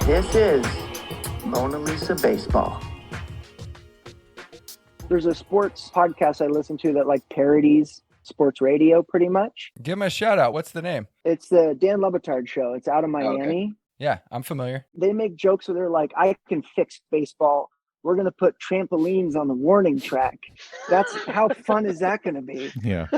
This is Mona Lisa Baseball. There's a sports podcast I listen to that like parodies sports radio pretty much. Give him a shout out. What's the name? It's the Dan Le Batard show. It's out of Miami. Okay. Yeah, I'm familiar. They make jokes where they're like, I can fix baseball. We're going to put trampolines on the warning track. That's how fun is that going to be? Yeah.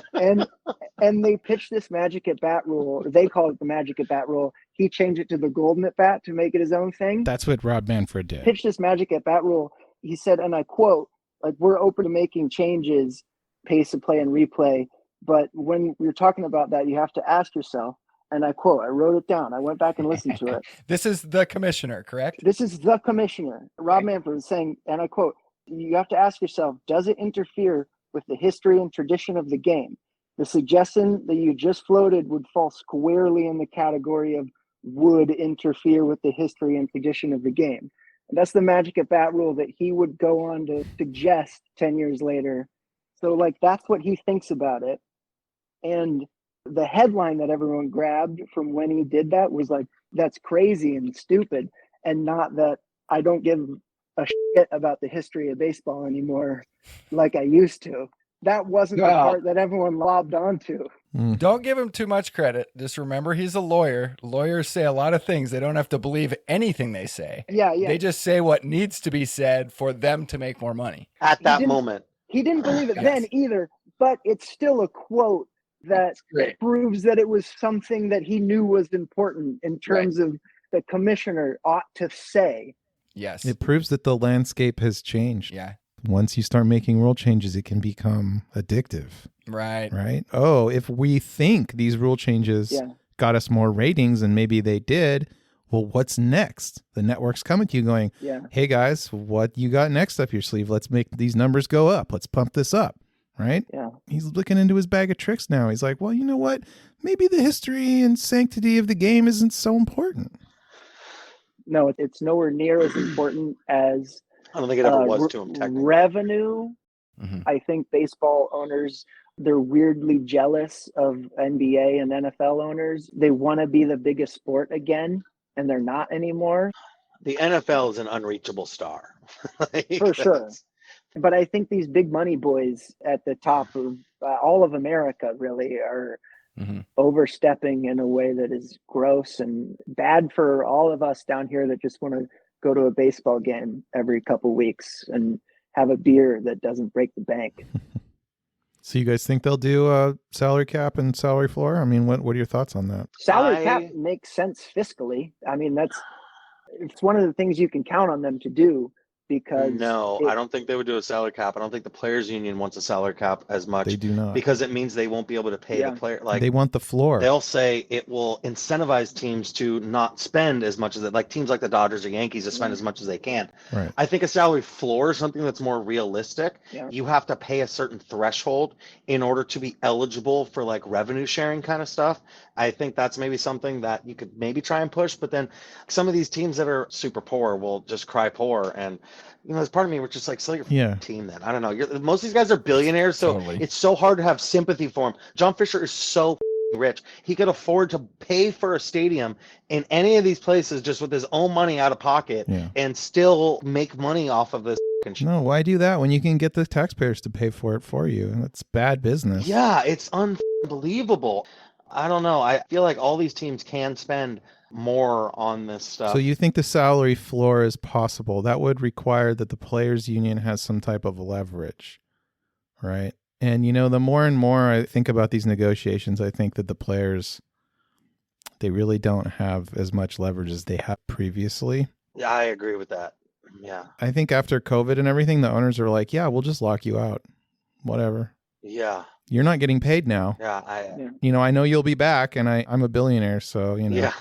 And they pitch this magic at bat rule. Or they call it the magic at bat rule. He changed it to the golden at bat to make it his own thing. That's what Rob Manfred did. Pitched this magic at bat rule. He said, and I quote, like, we're open to making changes, pace of play and replay. But when you're talking about that, you have to ask yourself, and I quote, I wrote it down. I went back and listened to it. This is the commissioner, correct? This is the commissioner. Rob Manfred is saying, and I quote, you have to ask yourself, does it interfere with the history and tradition of the game? The suggestion that you just floated would fall squarely in the category of would interfere with the history and tradition of the game. And that's the magic at bat rule that he would go on to suggest 10 years later. So like, that's what he thinks about it. And the headline that everyone grabbed from when he did that was like, that's crazy and stupid, and not that I don't give a shit about the history of baseball anymore like I used to. That wasn't the part that everyone lobbed onto. Don't give him too much credit. Just remember, he's a lawyer. Lawyers say a lot of things. They don't have to believe anything they say. Yeah. They just say what needs to be said for them to make more money. At that moment. He didn't believe it then either, but it's still a quote that proves that it was something that he knew was important in terms of the commissioner ought to say. Yes. It proves that the landscape has changed. Yeah. Once you start making rule changes, it can become addictive. Right. Right? Oh, if we think these rule changes got us more ratings, and maybe they did, well, what's next? The network's coming to you going, hey guys, what you got next up your sleeve? Let's make these numbers go up. Let's pump this up. Right? Yeah. He's looking into his bag of tricks now. He's like, well, you know what? Maybe the history and sanctity of the game isn't so important. No, it's nowhere near as important as I don't think it ever was to him technically. Revenue. Mm-hmm. I think baseball owners, they're weirdly jealous of NBA and NFL owners. They want to be the biggest sport again, and they're not anymore. The NFL is an unreachable star. For sure. But I think these big money boys at the top of all of America really are overstepping in a way that is gross and bad for all of us down here that just want to go to a baseball game every couple weeks and have a beer that doesn't break the bank. So you guys think they'll do a salary cap and salary floor? I mean, what are your thoughts on that? Salary cap makes sense fiscally. I mean, it's one of the things you can count on them to do. Because I don't think they would do a salary cap. I don't think the players union wants a salary cap as much. They do not, because it means they won't be able to pay the player. Like, they want the floor. They'll say it will incentivize teams to not spend as much as it, like teams like the Dodgers or Yankees to spend as much as they can. Right. I think a salary floor is something that's more realistic. Yeah. You have to pay a certain threshold in order to be eligible for like revenue sharing kind of stuff. I think that's maybe something that you could maybe try and push, but then some of these teams that are super poor will just cry poor. And, you know, there's part of me which is like, sell your team then. I don't know. Most of these guys are billionaires, so it's so hard to have sympathy for them. John Fisher is so rich. He could afford to pay for a stadium in any of these places just with his own money out of pocket and still make money off of this. No, why do that when you can get the taxpayers to pay for it for you? That's bad business. Yeah, it's unbelievable. I don't know. I feel like all these teams can spend more on this stuff. So you think the salary floor is possible? That would require that the players union has some type of leverage, right? And, you know, the more and more I think about these negotiations, I think that the players, they really don't have as much leverage as they had previously. Yeah, I agree with that. Yeah. I think after COVID and everything, the owners are like, yeah, we'll just lock you out. Whatever. Yeah. You're not getting paid now. Yeah. You know, I know you'll be back, and I'm a billionaire, so, you know. Yeah.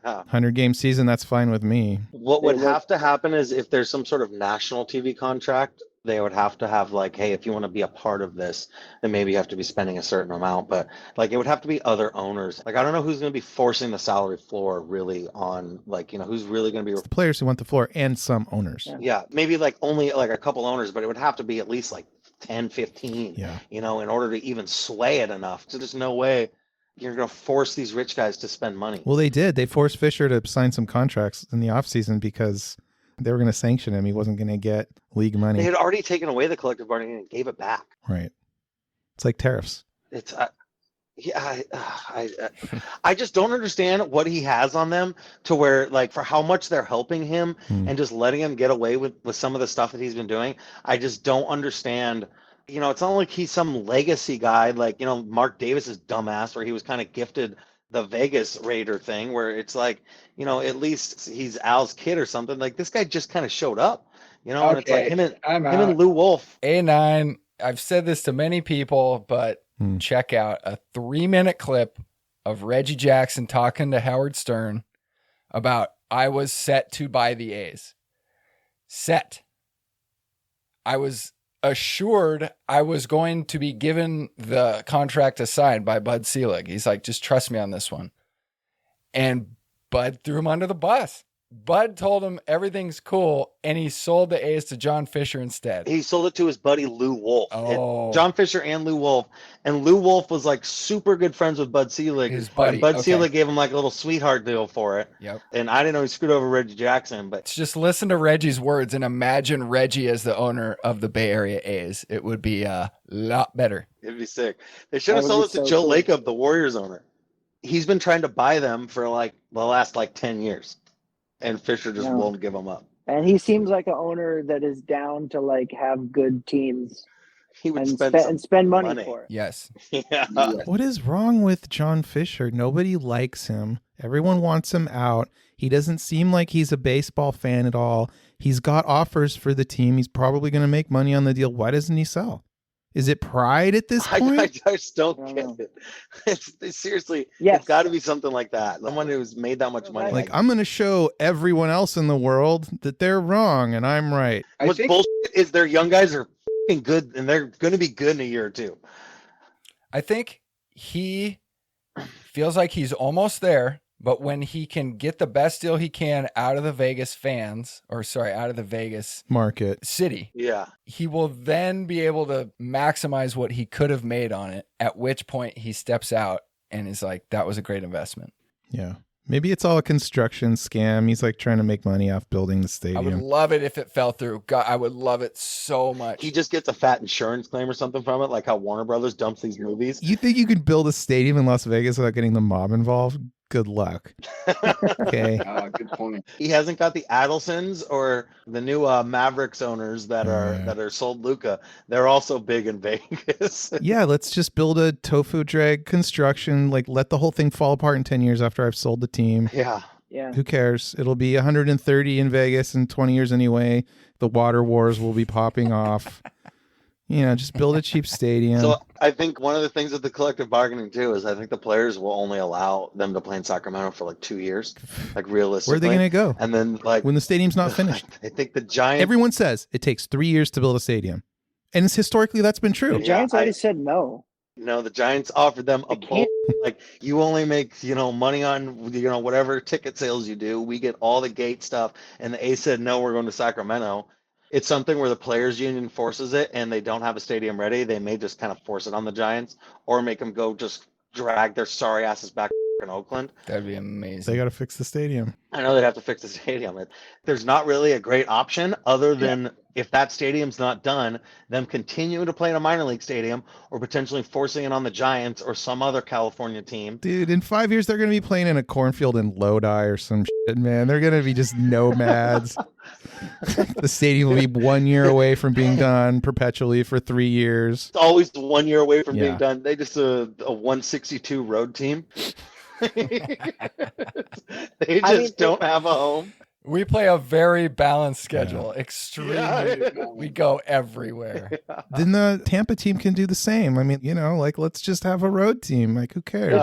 100-game season, that's fine with me. What would have to happen is if there's some sort of national TV contract, they would have to have like, hey, if you want to be a part of this, then maybe you have to be spending a certain amount. But like, it would have to be other owners. Like, I don't know who's going to be forcing the salary floor really on, like, you know, who's really going to be the players who want the floor and some owners. Yeah, maybe like only like a couple owners, but it would have to be at least like 10, 15, you know, in order to even sway it enough. So there's no way you're going to force these rich guys to spend money. Well, they did. They forced Fisher to sign some contracts in the offseason because they were going to sanction him. He wasn't going to get league money. They had already taken away the collective bargaining and gave it back. Right. It's like tariffs. It's I just don't understand what he has on them to where, like, for how much they're helping him and just letting him get away with some of the stuff that he's been doing. I just don't understand. You know, it's not like he's some legacy guy like, you know, Mark Davis's dumbass, where he was kind of gifted the Vegas Raider thing, where it's like, you know, at least he's Al's kid or something. Like, this guy just kind of showed up, you know, and it's like him and Lou Wolf. A9, I've said this to many people, but check out a 3-minute clip of Reggie Jackson talking to Howard Stern about, I was set to buy the A's. Set. I was assured I was going to be given the contract assigned by Bud Selig. He's like, just trust me on this one. And Bud threw him under the bus. Bud told him everything's cool, and he sold the A's to John Fisher instead. He sold it to his buddy Lou Wolf. Oh. John Fisher and Lou Wolf. And Lou Wolf was like super good friends with Bud Selig. His buddy. And Bud Selig gave him like a little sweetheart deal for it. Yep. And I didn't know he screwed over Reggie Jackson, but Just listen to Reggie's words and imagine Reggie as the owner of the Bay Area A's. It would be a lot better. it'd be sick. They should have That sold would it be to so Joe cool. Lacob, the Warriors owner. He's been trying to buy them for like the last like 10 years. And Fisher just Yeah. won't give them up. And he seems like an owner that is down to like have good teams He would and spend spend money for it. Yes. Yeah. What is wrong with John Fisher? Nobody likes him. Everyone wants him out. He doesn't seem like he's a baseball fan at all. He's got offers for the team. He's probably going to make money on the deal. Why doesn't he sell? Is it pride at this point? I just don't I get don't know. it. It's seriously, Yes. it's got to be something like that. Someone who's made that much money. Like, I'm going to show everyone else in the world that they're wrong and I'm right. What's bullshit is their young guys are f***ing good, and they're going to be good in a year or two. I think he feels like he's almost there, but when he can get the best deal he can out of the Vegas fans, out of the Vegas Market. city, Yeah. he will then be able to maximize what he could have made on it, at which point he steps out and is like, that was a great investment. Yeah. Maybe it's all a construction scam. He's like trying to make money off building the I would stadium. love it if it fell through. God, I would love it so much. He just gets a fat insurance claim or something from it, like how Warner Brothers dumps these movies. You think you could build a stadium in Las Vegas without getting the mob involved? Good luck. Okay. Good point. He hasn't got the Adelsons or the new Mavericks owners that are sold Luca. They're also big in Vegas. Yeah, let's just build a tofu drag construction. Like, let the whole thing fall apart in 10 years after I've sold the team. Yeah. Yeah. Who cares? It'll be 130 in Vegas in 20 years anyway. The water wars will be popping off. You know, just build a cheap stadium. So I think one of the things with the collective bargaining too is I think the players will only allow them to play in Sacramento for like 2 years, like realistically. Where are they going to go? And then like When the stadium's not finished. I think the Giants. Everyone says it takes 3 years to build a stadium. And it's historically, that's been true. The Giants already said no. No, the Giants offered them a bull. Like, you only make, money on, whatever ticket sales you do. We get all the gate stuff. And the A's said, no, we're going to Sacramento. It's something where the players union forces it and they don't have a stadium ready. They may just kind of force it on the Giants or make them go just drag their sorry asses back in Oakland. That'd be amazing. They got to fix the stadium. I know they'd have to fix the stadium. There's not really a great option other than if that stadium's not done, them continuing to play in a minor league stadium or potentially forcing it on the Giants or some other California team. Dude, in 5 years, they're going to be playing in a cornfield in Lodi or some shit, man. They're going to be just nomads. The stadium will be 1 year away from being done perpetually for 3 years. It's always 1 year away from Yeah. being done. They just a 162 road team. They just don't have a home. We play a very balanced schedule. Extremely. We go everywhere. Then the Tampa team can do the same. I mean, like, let's just have a road team. Like, who cares?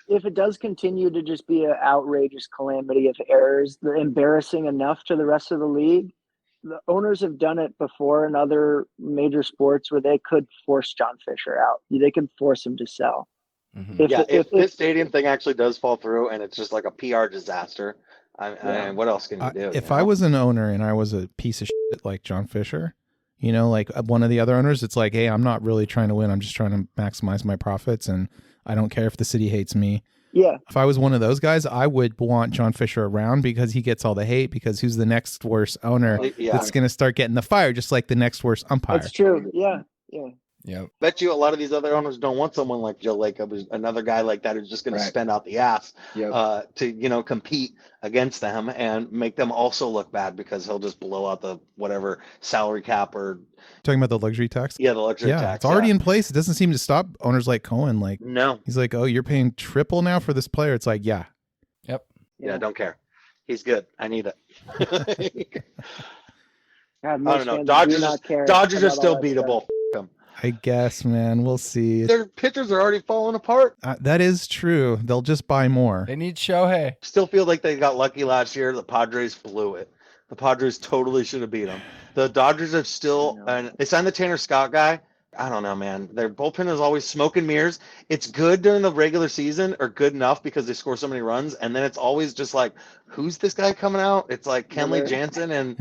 If it does continue to just be an outrageous calamity of errors, they're embarrassing enough to the rest of the league. The owners have done it before in other major sports where they could force John Fisher out. They could force him to sell. Mhm. If this stadium thing actually does fall through and it's just like a PR disaster, I mean, what else can you do? If I was an owner and I was a piece of shit like John Fisher, You know, like one of the other owners, it's like, hey, I'm not really trying to win. I'm just trying to maximize my profits, and I don't care if the city hates me. Yeah. If I was one of those guys, I would want John Fisher around because he gets all the hate, because who's the next worst owner that's going to start getting the fire, just like the next worst umpire. That's true. Yeah. Yeah. Yep. Bet you a lot of these other owners don't want someone like Joe Lacob, another guy like that who's just going to spend out the ass to compete against them and make them also look bad because he'll just blow out the whatever salary cap or Talking about the luxury tax? the luxury tax. It's already in place. It doesn't seem to stop owners like Cohen. Like, no, he's like, oh, you're paying triple now for this player. It's like, yeah. Yep. Yeah, don't care. He's good. I need it. God, I don't know. Dodgers are still beatable. I guess, man. We'll see. Their pitchers are already falling apart. That is true. They'll just buy more. They need Shohei. Still feel like they got lucky last year. The Padres blew it. The Padres totally should have beat them. The Dodgers have still, and they signed the Tanner Scott guy. I don't know, man. Their bullpen is always smoke and mirrors. It's good during the regular season, or good enough because they score so many runs, and then it's always just like, who's this guy coming out? It's like Kenley Jansen and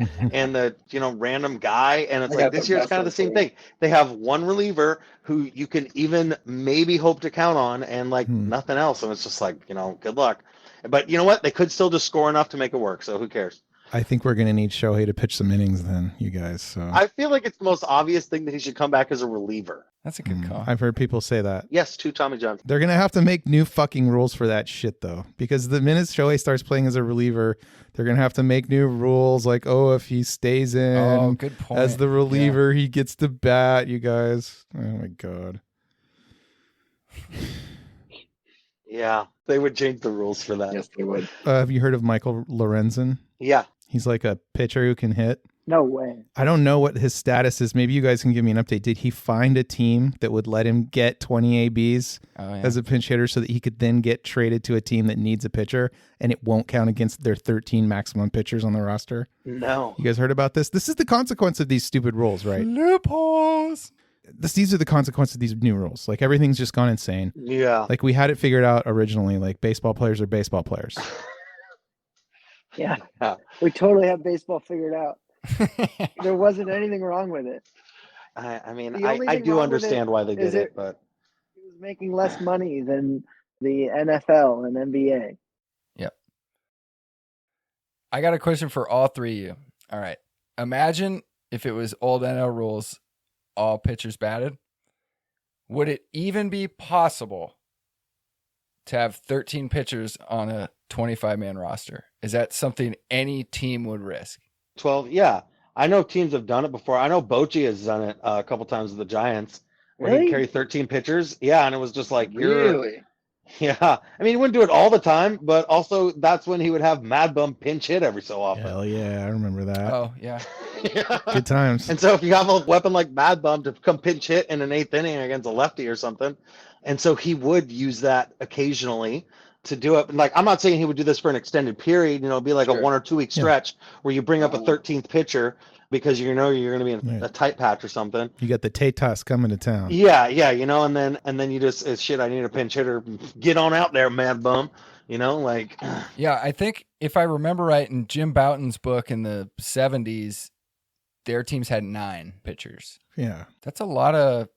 the random guy, and it's like this year it's kind of the same thing. They have one reliever who you can even maybe hope to count on, and like nothing else, and it's just like good luck. But you know what? They could still just score enough to make it work. So who cares? I think we're going to need Shohei to pitch some innings then, you guys. So I feel like it's the most obvious thing that he should come back as a reliever. That's a good call. I've heard people say that. Yes, to Tommy John. They're going to have to make new fucking rules for that shit, though. Because the minute Shohei starts playing as a reliever, they're going to have to make new rules like, oh, if he stays in good point. as the reliever, he gets to bat, you guys. Oh, my God. Yeah, they would change the rules for that. Yes, they would. Have you heard of Michael Lorenzen? Yeah. He's like a pitcher who can hit. No way. I don't know what his status is. Maybe you guys can give me an update. Did he find a team that would let him get 20 ABs as a pinch hitter so that he could then get traded to a team that needs a pitcher and it won't count against their 13 maximum pitchers on the roster? No. You guys heard about this? This is the consequence of these stupid rules, right? Loopholes. These are the consequences of these new rules. Like, everything's just gone insane. Yeah. Like, we had it figured out originally. Like, baseball players are baseball players. Yeah. We totally have baseball figured out. There wasn't anything wrong with it. I mean, I do understand why they did it, but he was making less money than the NFL and NBA. Yep. I got a question for all three of you. All right. Imagine if it was old NL rules, all pitchers batted. Would it even be possible to have 13 pitchers on a 25-man roster? Is that something any team would risk? 12, yeah. I know teams have done it before. I know Bochy has done it a couple times with the Giants, where he carried 13 pitchers. Yeah, and it was just like, Really? Yeah. I mean, he wouldn't do it all the time, but also that's when he would have Mad Bum pinch hit every so often. Hell yeah, I remember that. Oh, yeah. Yeah. Good times. And so if you have a weapon like Mad Bum to come pinch hit in an eighth inning against a lefty or something, and so he would use that occasionally to do it. Like, I'm not saying he would do this for an extended period, it'd be like a 1 or 2 week stretch where you bring up a 13th pitcher because you're going to be in a tight patch or something. You got the Tatas coming to town. Yeah, and then you just shit, I need a pinch hitter. Get on out there, Mad Bum. Like yeah, I think if I remember right, in Jim Bouton's book in the 70s, their teams had 9 pitchers. Yeah. That's a lot of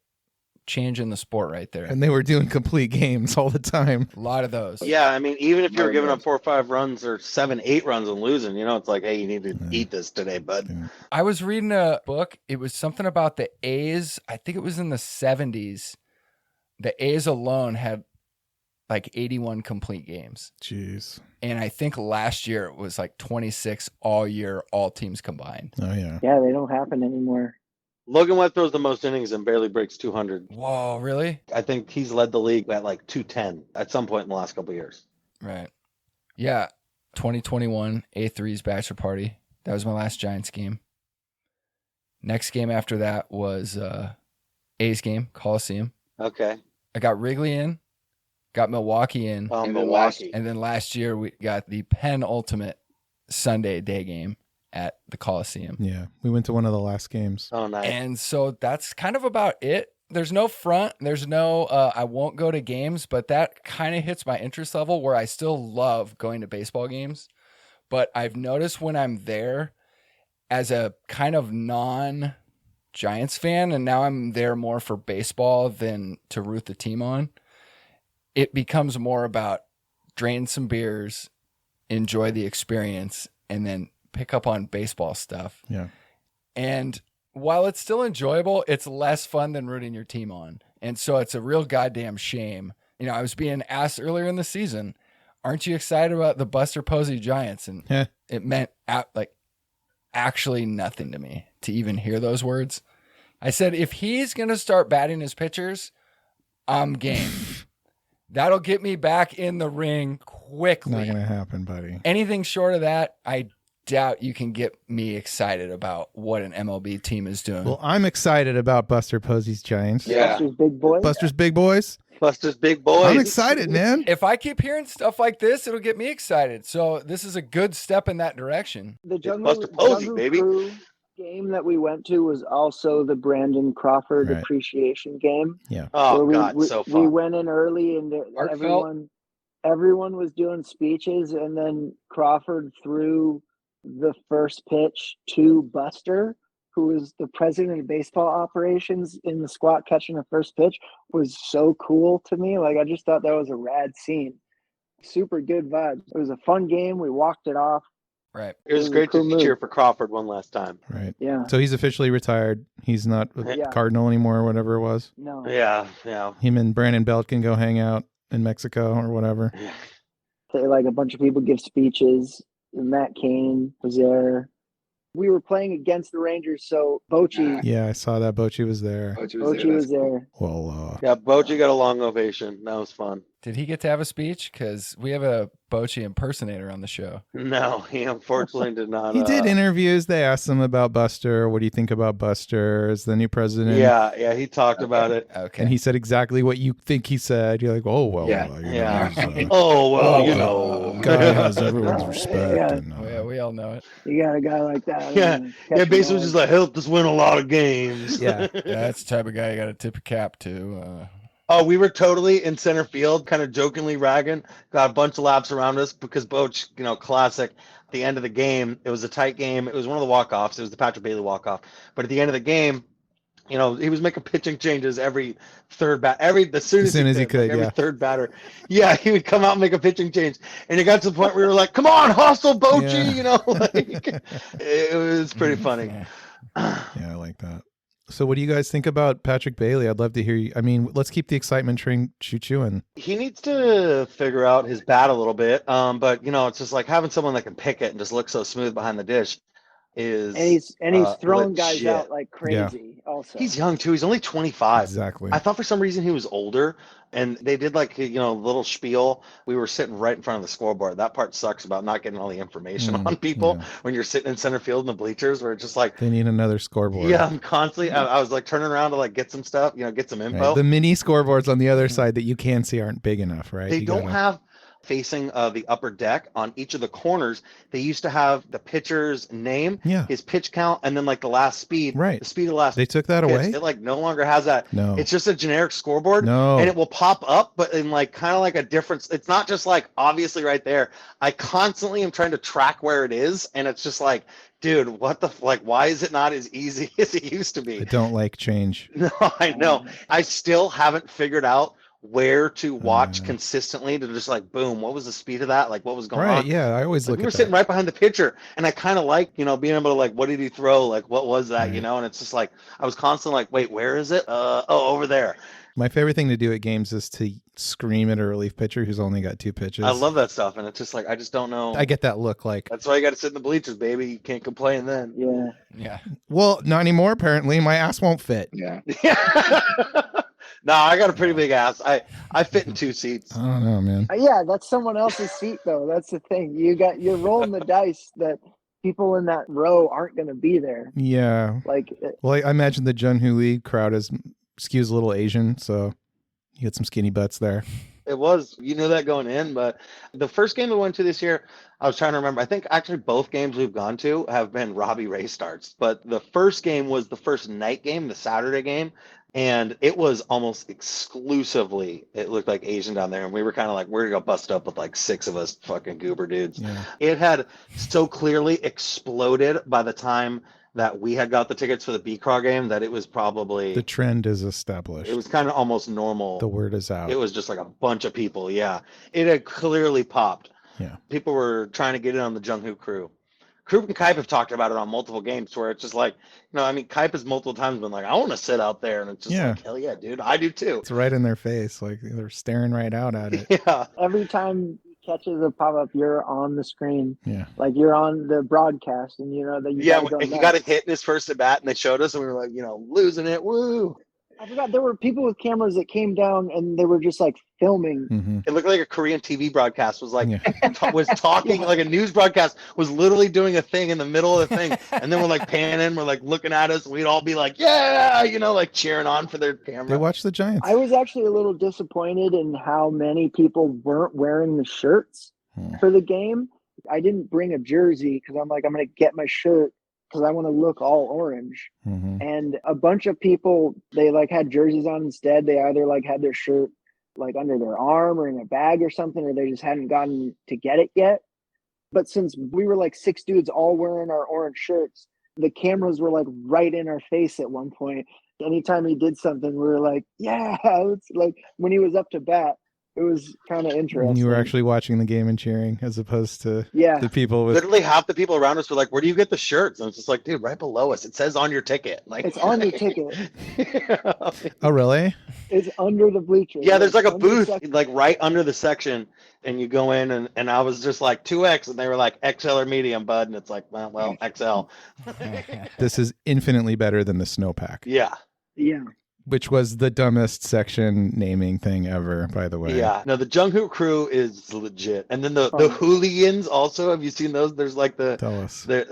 change in the sport right there. And they were doing complete games all the time. A lot of those. Yeah, I mean, even if you were giving up 4 or 5 runs or 7, 8 runs and losing, it's like, hey, you need to eat this today, bud. Yeah. I was reading a book. It was something about the A's. I think it was in the 70s. The A's alone had like 81 complete games. Jeez. And I think last year it was like 26 all year, all teams combined. Oh, yeah. Yeah, they don't happen anymore. Logan Webb throws the most innings and barely breaks 200. Whoa, really? I think he's led the league at like 210 at some point in the last couple of years. Right. Yeah. 2021 A3's bachelor party. That was my last Giants game. Next game after that was A's game, Coliseum. Okay. I got Wrigley in, got Milwaukee in. Milwaukee. And then last year we got the penultimate Sunday day game at the Coliseum. Yeah. We went to one of the last games. Oh, nice. And so that's kind of about it. There's no front. There's no, I won't go to games, but that kind of hits my interest level where I still love going to baseball games. But I've noticed when I'm there as a kind of Giants fan, and now I'm there more for baseball than to root the team on, it becomes more about drain some beers, enjoy the experience, and then pick up on baseball stuff. Yeah. And while it's still enjoyable, it's less fun than rooting your team on. And so it's a real goddamn shame. You know, I was being asked earlier in the season, aren't you excited about the Buster Posey Giants? And it meant actually nothing to me to even hear those words. I said, if he's going to start batting his pitchers, I'm game. That'll get me back in the ring quickly. Not going to happen, buddy. Anything short of that, I doubt you can get me excited about what an MLB team is doing. Well, I'm excited about Buster Posey's Giants. Yeah. Buster's big boy. Buster's big boys. Buster's big boys. I'm excited, man. If I keep hearing stuff like this, it'll get me excited. So this is a good step in that direction. The Buster Posey, baby. Crew game that we went to was also the Brandon Crawford Right. appreciation game. Yeah. Oh, Where God, so fun. we went in early and Heartfelt. everyone was doing speeches, and then Crawford threw the first pitch to Buster, who is the president of baseball operations, in the squat catching the first pitch. Was so cool to me. Like, I just thought that was a rad scene. Super good vibes. It was a fun game. We walked it off. Right. It was great Cool to move. cheer for Crawford one last time. Right. Yeah. So he's officially retired. He's not a Yeah. Cardinal anymore or whatever it was. No. Yeah. Him and Brandon Belt can go hang out in Mexico or whatever. Like, a bunch of people give speeches. Matt Cain was there. We were playing against the Rangers, so Bochy Yeah, I saw that. Bochy was there. Bochy was there. Well, Yeah, Boji got a long ovation. That was fun. Did he get to have a speech? Because we have a Bochy impersonator on the show. No, he unfortunately did not. he did interviews. They asked him about Buster. What do you think about Buster as the new president? Yeah, he talked about it. Okay. And he said exactly what you think he said. You're like, oh, well. Yeah. You know, Yeah. he's, Oh, well, Oh, you well. know. guy has everyone's respect. Yeah. And, Oh, yeah, we all know it. You got a guy like that. Yeah. and Yeah, catch basically him just all. like, helped us win a lot of games. yeah. Yeah, that's the type of guy you got to tip a cap to. Oh, we were totally in center field, kind of jokingly ragging. Got a bunch of laps around us because Boch, classic. At the end of the game, it was a tight game. It was one of the walk-offs. It was the Patrick Bailey walk-off. But at the end of the game, he was making pitching changes every third as soon as he could, every third batter. Yeah, he would come out and make a pitching change. And it got to the point where we were like, come on, hustle, Bochy, it was pretty funny. Yeah, I like that. So what do you guys think about Patrick Bailey? I'd love to hear you. I mean, let's keep the excitement train choo-chooing. He needs to figure out his bat a little bit. But it's just like having someone that can pick it and just look so smooth behind the dish is And he's throwing guys legit. out like crazy. Also, He's young too. He's only 25. Exactly. I thought for some reason he was older, and they did like a little spiel. We were sitting right in front of the scoreboard. That part sucks about not getting all the information on people when you're sitting in center field in the bleachers, where it's just like They need another scoreboard. yeah, I'm constantly. I was like turning around to like get some stuff, get some info. Right. The mini scoreboards on the other side that you can see aren't big enough, right? They You don't gotta- have facing the upper deck on each of the corners. They used to have the pitcher's name, Yeah. his pitch count, and then like the last speed, Right. the speed of the last. They took that pitch. away? It like no longer has that. No. It's just a generic scoreboard. No. And it will pop up, but in like kind of like a difference. It's not just like obviously right there. I constantly am trying to track where it is, and it's just like, dude, what the why is it not as easy as it used to be? I don't like change. No, I know. I still haven't figured out where to watch consistently to just like, boom, what was the speed of that? Like, what was going Right, on? yeah. I always Like, look we were at sitting that. right behind the pitcher, and I kind of like, being able to like, what did he throw? Like, what was that? Right. And it's just like, I was constantly like, wait, where is it? Over there. My favorite thing to do at games is to scream at a relief pitcher who's only got 2 pitches. I love that stuff, and it's just like, I just don't know. I get that look like, That's why you got to sit in the bleachers, baby. You can't complain then. yeah. Yeah. well, not anymore, apparently. My ass won't fit. Yeah. No, I got a pretty big ass. I fit in 2 seats. I don't know, man. Yeah, that's someone else's seat though. That's the thing. You're rolling the dice that people in that row aren't going to be there. Yeah. Like, Well, I imagine the Junhoo Lee crowd skews a little Asian, so you get some skinny butts there. It was, you knew that going in, but the first game we went to this year, I was trying to remember. I think actually both games we've gone to have been Robbie Ray starts, but the first game was the first night game, the Saturday game, and it was almost exclusively, it looked like Asian down there, and we were kind of like, we're gonna go bust up with like 6 of us fucking goober dudes. Yeah. It had so clearly exploded by the time that we had got the tickets for the B-Craw game, that it was probably The trend is established. it was kind of almost normal. The word is out. It was just like a bunch of people. Yeah, it had clearly popped. Yeah. People were trying to get in on the Jung Hoo crew. Krupp and Kipe have talked about it on multiple games where it's just like, Kipe has multiple times been like, I want to sit out there. And it's just like, hell yeah, dude, I do too. It's right in their face. Like they're staring right out at it. Yeah. Every time he catches a pop-up, you're on the screen. Yeah. Like you're on the broadcast and you know that you gotta go he nuts. got a hit in his first at bat and they showed us and we were like, losing it. Woo. I forgot there were people with cameras that came down and they were just like filming. Mm-hmm. It looked like a Korean TV broadcast was like was talking like a news broadcast was literally doing a thing in the middle of the thing, and then we're like panning, we're like looking at us, we'd all be like, yeah, like cheering on for their camera. They watch the Giants. I was actually a little disappointed in how many people weren't wearing the shirts for the game. I didn't bring a jersey because I'm like, I'm gonna get my shirt because I want to look all orange. Mm-hmm. And a bunch of people, they like had jerseys on instead. They either like had their shirt like under their arm or in a bag or something, or they just hadn't gotten to get it yet. But since we were like 6 dudes all wearing our orange shirts, the cameras were like right in our face at one point. Anytime he did something, we were like, yeah, it's like when he was up to bat. It was kind of interesting. And you were actually watching the game and cheering as opposed to the people with... Literally half the people around us were like, where do you get the shirts? And it's just like, dude, right below us. It says on your ticket. Like it's on your ticket. Oh, really? It's under the bleachers. Yeah, there's like a Under the booth section. like right under the section, and you go in and I was just like 2X, and they were like XL or medium, bud, and it's like, well, XL. This is infinitely better than the snowpack. Yeah. Yeah. Which was the dumbest section naming thing ever, by the way. Yeah. No, the Jung Hoo crew is legit. And then the hooligans also, have you seen those? There's like the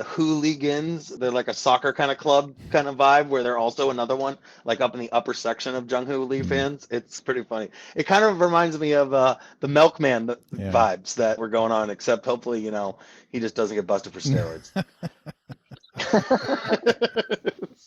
hooligans. They're like a soccer kind of club kind of vibe where they're also another one, like up in the upper section of Jung Hoo Lee fans. It's pretty funny. It kind of reminds me of the Melkman vibes that were going on, except hopefully, he just doesn't get busted for steroids.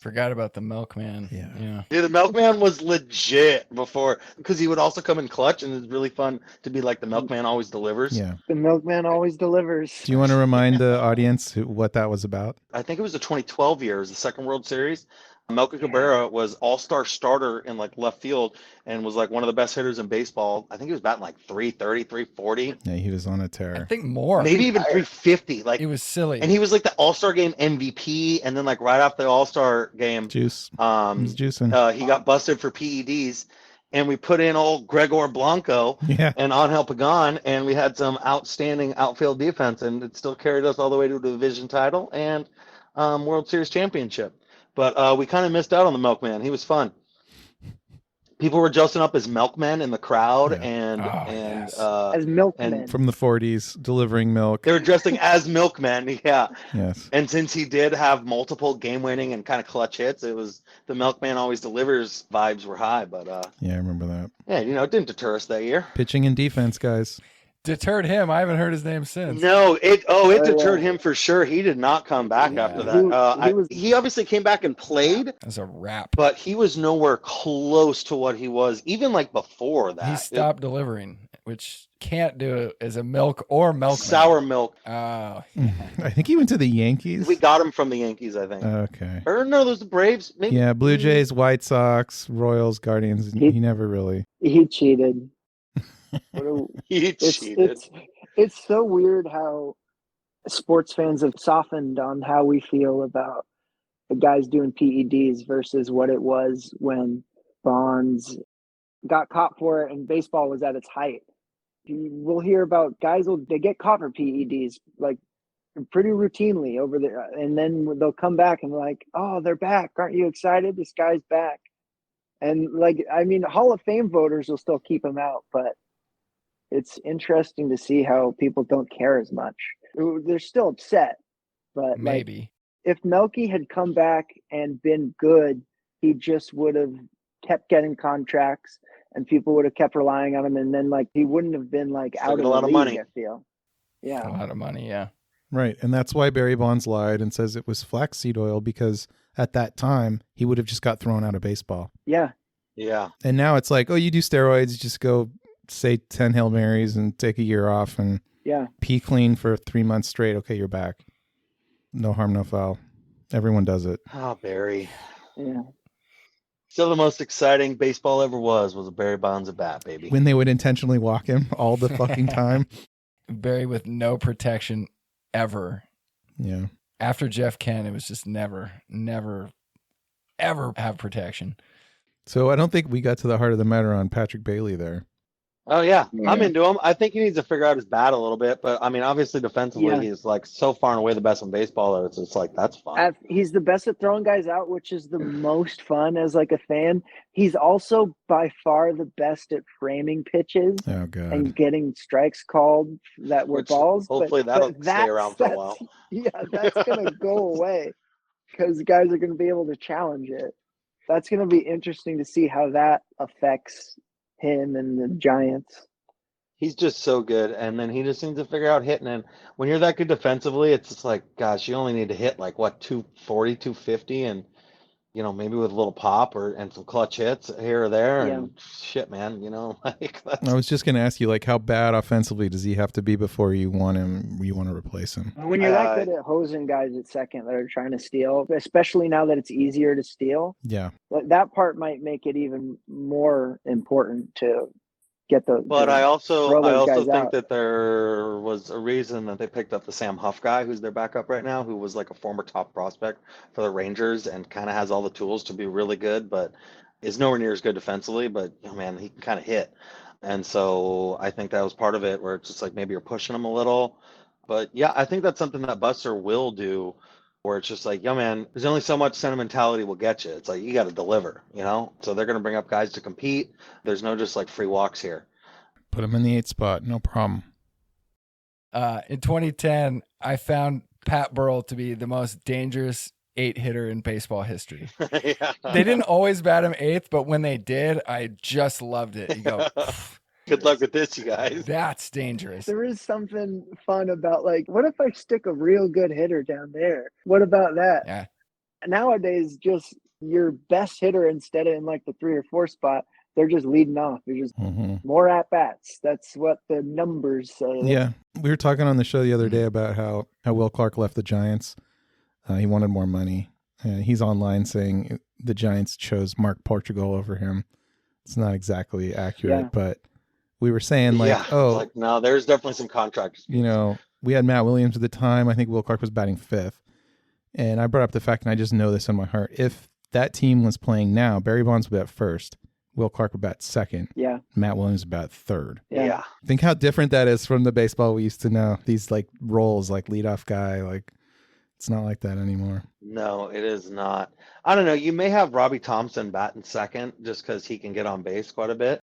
Forgot about the Melkman. Yeah. The Melkman was legit before, because he would also come in clutch, and it's really fun to be like the Melkman always delivers. Yeah. The Milkman always delivers. Do you want to remind the audience what that was about? I think it was the 2012 year, it was the second World Series. Melky Cabrera was all-star starter in like left field and was like one of the best hitters in baseball. I think he was batting like 330, 340. Yeah, he was on a tear. I think more. Maybe even 350. Like it was silly. And he was like the All-Star game MVP, and then like right after the All-Star game, he was juicing. He got busted for PEDs. And we put in old Gregor Blanco and Angel Pagan, and we had some outstanding outfield defense, and it still carried us all the way to the division title and World Series championship. But we kind of missed out on the Milkman. He was fun. People were dressing up as milkmen in the crowd as milkmen and from the 40s delivering milk. They were dressing as milkmen, Yes. And since he did have multiple game-winning and kind of clutch hits, it was the Milkman always delivers vibes were high. But yeah, I remember that. Yeah, it didn't deter us that year. Pitching and defense, guys. Deterred him. I haven't heard his name since. No, it deterred him for sure. He did not come back after that. He obviously came back and played as a wrap, but he was nowhere close to what he was even like before that. He stopped delivering, which can't do it as a milk or milk. Sour milk. Oh, I think he went to the Yankees. We got him from the Yankees, I think. Okay. Or no, those the Braves. Maybe. Yeah, Blue Jays, White Sox, Royals, Guardians. He never really. He cheated. It's so weird how sports fans have softened on how we feel about the guys doing PEDs versus what it was when Bonds got caught for it and baseball was at its height. We'll hear about guys they get caught for PEDs like pretty routinely over there, and then they'll come back and like, oh, they're back. Aren't you excited? This guy's back. And Hall of Fame voters will still keep him out, but it's interesting to see how people don't care as much. They're still upset, but maybe if Melky had come back and been good, he just would have kept getting contracts and people would have kept relying on him. And then he wouldn't have been out of a lot of money. I feel. Yeah. A lot of money. Yeah. Right. And that's why Barry Bonds lied and says it was flaxseed oil, because at that time he would have just got thrown out of baseball. Yeah. Yeah. And now it's like, oh, you do steroids, just go say 10 Hail Marys and take a year off and pee clean for 3 months straight. Okay, you're back. No harm, no foul. Everyone does it. Oh, Barry. Yeah. Still the most exciting baseball ever was a Barry Bonds at bat, baby. When they would intentionally walk him all the fucking time. Barry with no protection ever. Yeah. After Jeff Kent, it was just never, ever have protection. So I don't think we got to the heart of the matter on Patrick Bailey there. Oh, yeah. Yeah. I'm into him. I think he needs to figure out his bat a little bit. But, I mean, obviously, defensively, Yeah. he's, like, so far and away the best in baseball. It's just like, that's fun. He's the best at throwing guys out, which is the most fun as like a fan. He's also by far the best at framing pitches Oh, God. and getting strikes called that were Which balls. hopefully that'll stay around for a while. Yeah, that's going to go away because guys are going to be able to challenge it. That's going to be interesting to see how that affects him and the Giants. He's just so good. And then he just needs to figure out hitting. And when you're that good defensively, it's just like, gosh, you only need to hit like, what, 240, 250? And, you know, maybe with a little pop and some clutch hits here or there. Yeah. And shit, man, you know, like that's, I was just going to ask you, like, how bad offensively does he have to be before you want to replace him? When you're that good at hosing guys at second that are trying to steal, especially now that it's easier to steal, Yeah. that part might make it even more important to get the. But I also throw those guys think out. that there was a reason that they picked up the Sam Huff guy, who's their backup right now, who was like a former top prospect for the Rangers and kind of has all the tools to be really good, but is nowhere near as good defensively. But oh man, he can kind of hit, and so I think that was part of it, where it's just like maybe you're pushing him a little. But yeah, I think that's something that Buster will do, where it's just like, yo, man, there's only so much sentimentality will get you. It's like you got to deliver, you know. So they're gonna bring up guys to compete. There's no just like free walks here. Put him in the 8th spot. No problem. In 2010, I found Pat Burrell to be the most dangerous 8-hitter in baseball history. Yeah. They didn't always bat him 8th, but when they did, I just loved it. You go, Good luck with this, you guys. that's dangerous. There is something fun about like, what if I stick a real good hitter down there? What about that? Yeah. Nowadays, just your best hitter instead of in like the 3 or 4 spot, they're just leading off. They're just more at bats. That's what the numbers say. Yeah. We were talking on the show the other day about how Will Clark left the Giants. He wanted more money. He's online saying the Giants chose Mark Portugal over him. It's not exactly accurate, but we were saying like, no, there's definitely some contracts. You know, we had Matt Williams at the time. I think Will Clark was batting 5th. And I brought up the fact, and I just know this in my heart, if that team was playing now, Barry Bonds would bat 1st, Will Clark would bat 2nd, Matt Williams would bat 3rd. Yeah. Think how different that is from the baseball we used to know. These like roles, like leadoff guy, like it's not like that anymore. No, it is not. I don't know. You may have Robbie Thompson batting 2nd just because he can get on base quite a bit.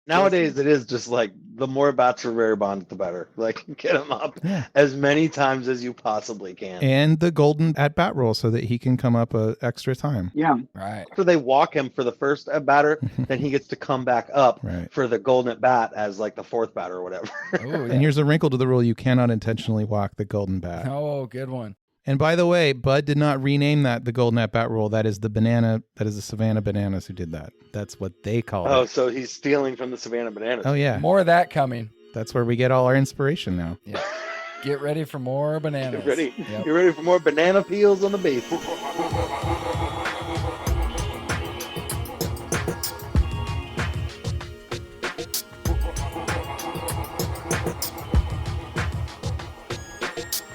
Nowadays, it is just like the more bats for Barry Bonds, the better. Like, get him up as many times as you possibly can. And the golden at-bat rule so that he can come up extra time. Yeah. Right. After they walk him for the first at-batter, then he gets to come back up for the golden at-bat as like the 4th batter or whatever. Ooh, yeah. And here's a wrinkle to the rule. You cannot intentionally walk the golden bat. Oh, good one. And by the way, Bud did not rename that the golden at-bat rule. That is the Savannah Bananas who did that. That's what they call it. Oh, so he's stealing from the Savannah Bananas. Oh, yeah. More of that coming. That's where we get all our inspiration now. Yeah. Get ready for more bananas. Get ready. Yep. You're ready for more banana peels on the base.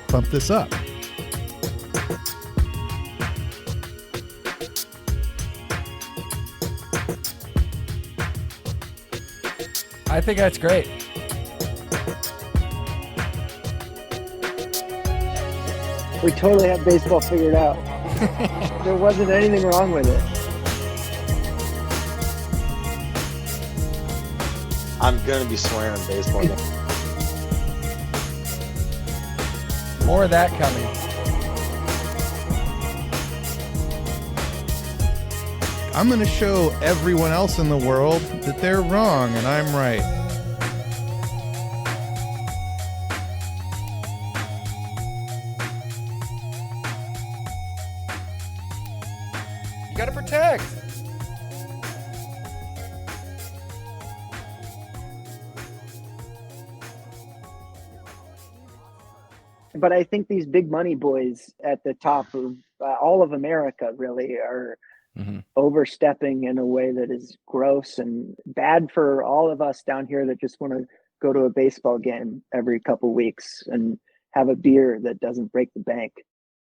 Pump this up. I think that's great. We totally have baseball figured out. There wasn't anything wrong with it. I'm going to be swearing baseball. More of that coming. I'm going to show everyone else in the world that they're wrong and I'm right. You got to protect. But I think these big money boys at the top of all of America really are overstepping in a way that is gross and bad for all of us down here that just want to go to a baseball game every couple weeks and have a beer that doesn't break the bank.